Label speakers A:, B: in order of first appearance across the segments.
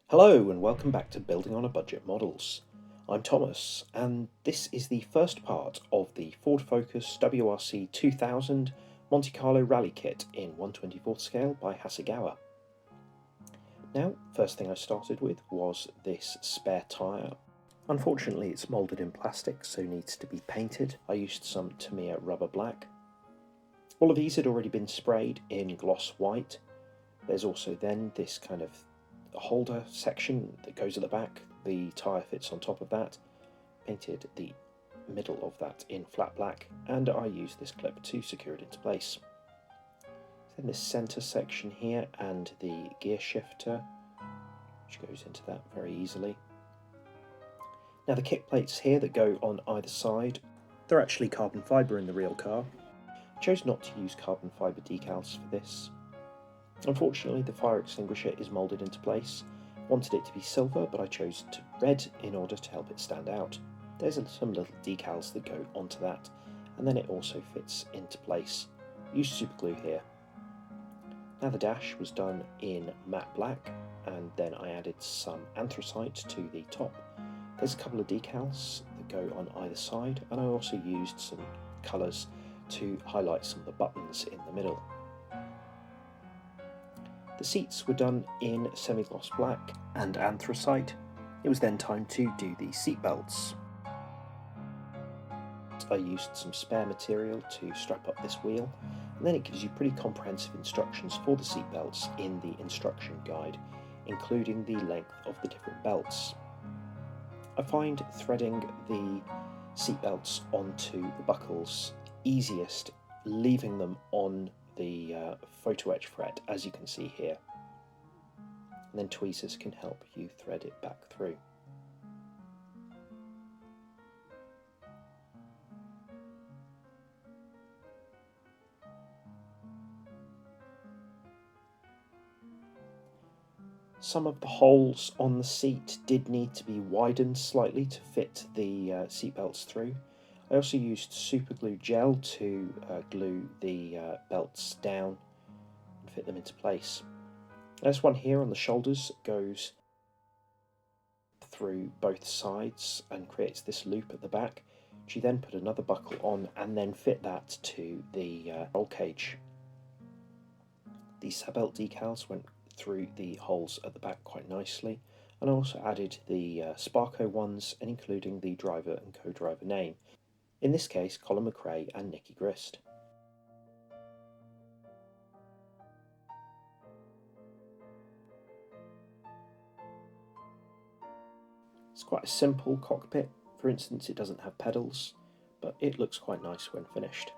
A: Hello and welcome back to Building on a Budget Models. I'm Thomas and this is the first part of the Ford Focus WRC 2000 Monte Carlo Rally kit in 1/24 scale by Hasegawa. Now, first thing I started with was this spare tyre. Unfortunately it's moulded in plastic so needs to be painted. I used some Tamiya rubber black. All of these had already been sprayed in gloss white. There's also then this kind of holder section that goes at the back. The tyre fits on top of that. Painted the middle of that in flat black, and I used this clip to secure it into place. Then this centre section here and the gear shifter, which goes into that very easily. Now the kick plates here that go on either side, they're actually carbon fibre in the real car. I chose not to use carbon fibre decals for this. Unfortunately, the fire extinguisher is moulded into place. I wanted it to be silver, but I chose red in order to help it stand out. There's some little decals that go onto that, and then it also fits into place. I used super glue here. Now the dash was done in matte black, and then I added some anthracite to the top. There's a couple of decals that go on either side, and I also used some colours to highlight some of the buttons in the middle. The seats were done in semi-gloss black and anthracite. It was then time to do the seat belts. I used some spare material to strap up this wheel, and then it gives you pretty comprehensive instructions for the seat belts in the instruction guide, including the length of the different belts. I find threading the seat belts onto the buckles easiest, leaving them on the photo etch fret, as you can see here, and then tweezers can help you thread it back through. Some of the holes on the seat did need to be widened slightly to fit the seat belts through. I also used super glue gel to glue the belts down and fit them into place. There's one here on the shoulders that goes through both sides and creates this loop at the back, which you then put another buckle on and then fit that to the roll cage. These belt decals went through the holes at the back quite nicely, and I also added the Sparco ones, and including the driver and co-driver name. In this case, Colin McRae and Nicky Grist. It's quite a simple cockpit. For instance, it doesn't have pedals, but it looks quite nice when finished.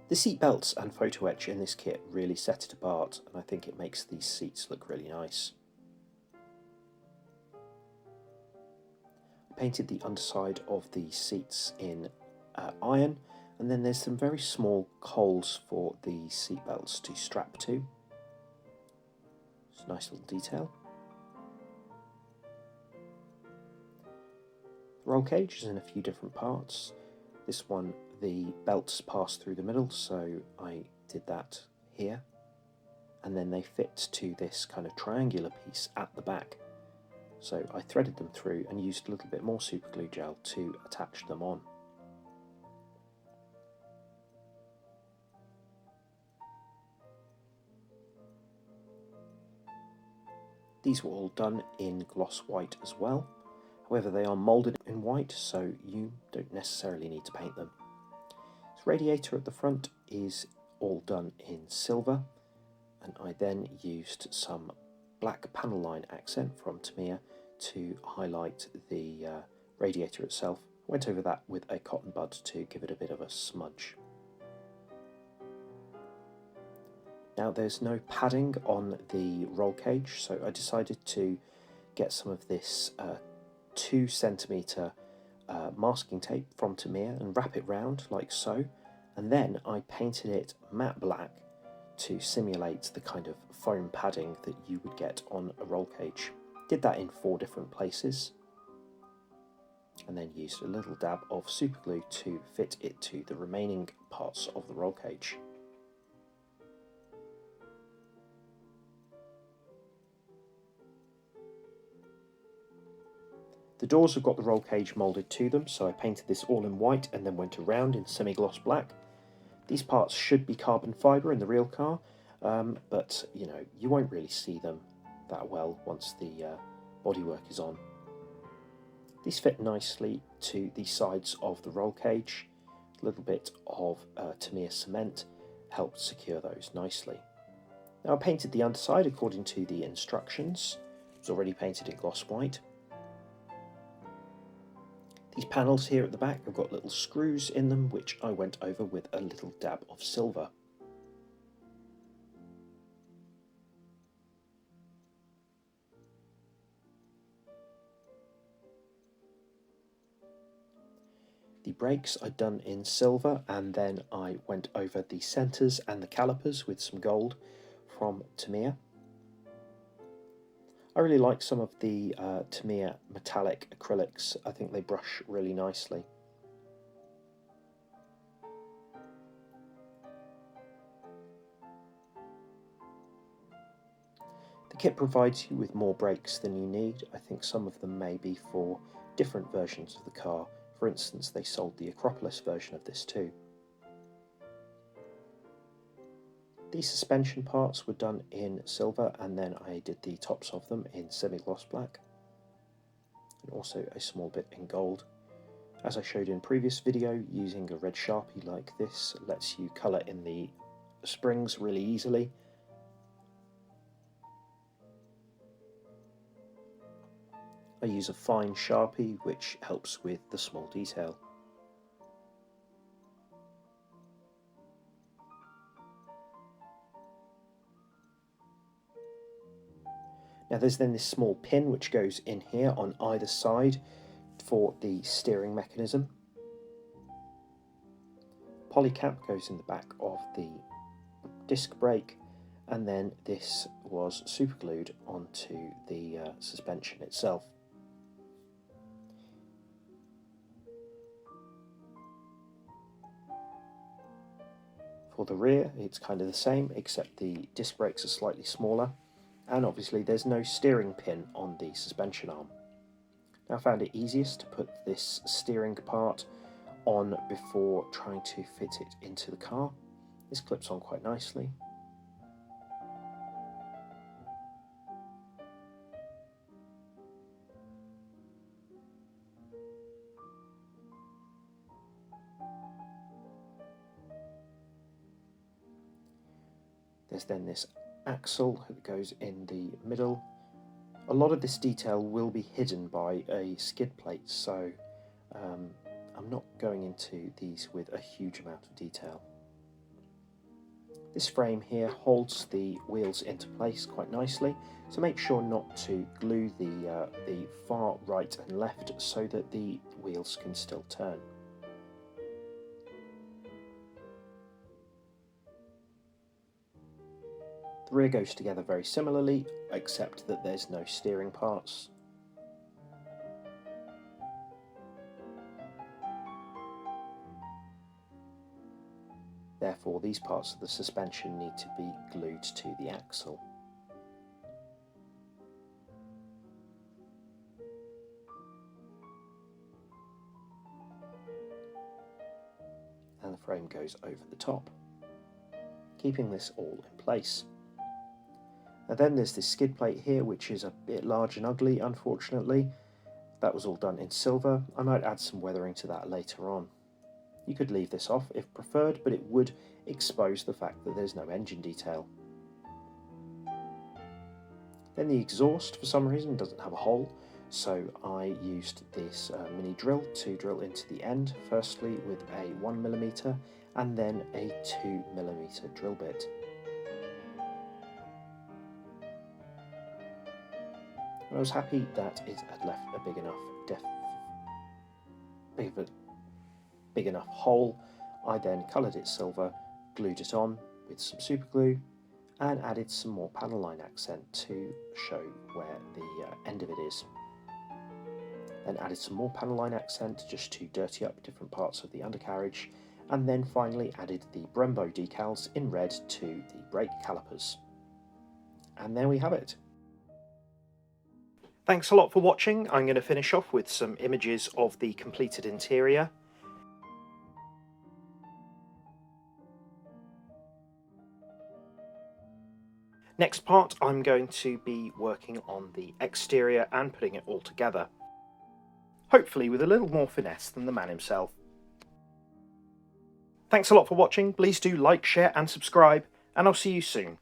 A: The seat belts and photo etch in this kit really set it apart, and I think it makes these seats look really nice. I painted the underside of the seats in iron, and then there's some very small holes for the seat belts to strap to. It's a nice little detail. The roll cage is in a few different parts. This one, the belts pass through the middle, so I did that here, and then they fit to this kind of triangular piece at the back. So I threaded them through and used a little bit more super glue gel to attach them on. These were all done in gloss white as well. However, they are moulded in white, so you don't necessarily need to paint them. This radiator at the front is all done in silver, and I then used some black panel line accent from Tamiya to highlight the radiator itself. I went over that with a cotton bud to give it a bit of a smudge. Now there's no padding on the roll cage, so I decided to get some of this 2 centimetre masking tape from Tamiya and wrap it round like so, and then I painted it matte black to simulate the kind of foam padding that you would get on a roll cage. Did that in 4 different places, and then used a little dab of super glue to fit it to the remaining parts of the roll cage. The doors have got the roll cage moulded to them, so I painted this all in white and then went around in semi-gloss black. These parts should be carbon fibre in the real car, but you know, you won't really see them that well once the bodywork is on. These fit nicely to the sides of the roll cage. A little bit of Tamiya cement helped secure those nicely. Now I painted the underside according to the instructions. It was already painted in gloss white. These panels here at the back have got little screws in them, which I went over with a little dab of silver. The brakes I'd done in silver, and then I went over the centres and the calipers with some gold from Tamiya. I really like some of the Tamiya metallic acrylics. I think they brush really nicely. The kit provides you with more brakes than you need. I think some of them may be for different versions of the car. For instance, they sold the Acropolis version of this too. These suspension parts were done in silver, and then I did the tops of them in semi-gloss black, and also a small bit in gold. As I showed in a previous video, using a red Sharpie like this lets you colour in the springs really easily. I use a fine Sharpie which helps with the small detail. Now there's then this small pin which goes in here on either side for the steering mechanism. Polycap goes in the back of the disc brake, and then this was superglued onto the suspension itself. For the rear, it's kind of the same, except the disc brakes are slightly smaller, and obviously there's no steering pin on the suspension arm. Now I found it easiest to put this steering part on before trying to fit it into the car. This clips on quite nicely. There's then this axle that goes in the middle. A lot of this detail will be hidden by a skid plate, so I'm not going into these with a huge amount of detail. This frame here holds the wheels into place quite nicely, so make sure not to glue the far right and left so that the wheels can still turn. The rear goes together very similarly, except that there's no steering parts. Therefore, these parts of the suspension need to be glued to the axle. And the frame goes over the top, keeping this all in place. And then there's this skid plate here, which is a bit large and ugly, unfortunately. That was all done in silver. I might add some weathering to that later on. You could leave this off if preferred, but it would expose the fact that there's no engine detail. Then the exhaust, for some reason, doesn't have a hole, so I used this mini drill to drill into the end, firstly with a 1mm and then a 2mm drill bit. I was happy that it had left a big enough hole. I then coloured it silver, glued it on with some super glue, and added some more panel line accent to show where the end of it is. Then added some more panel line accent just to dirty up different parts of the undercarriage, and then finally added the Brembo decals in red to the brake calipers. And there we have it. Thanks a lot for watching. I'm going to finish off with some images of the completed interior. Next part, I'm going to be working on the exterior and putting it all together, hopefully with a little more finesse than the man himself. Thanks a lot for watching. Please do like, share and subscribe, and I'll see you soon.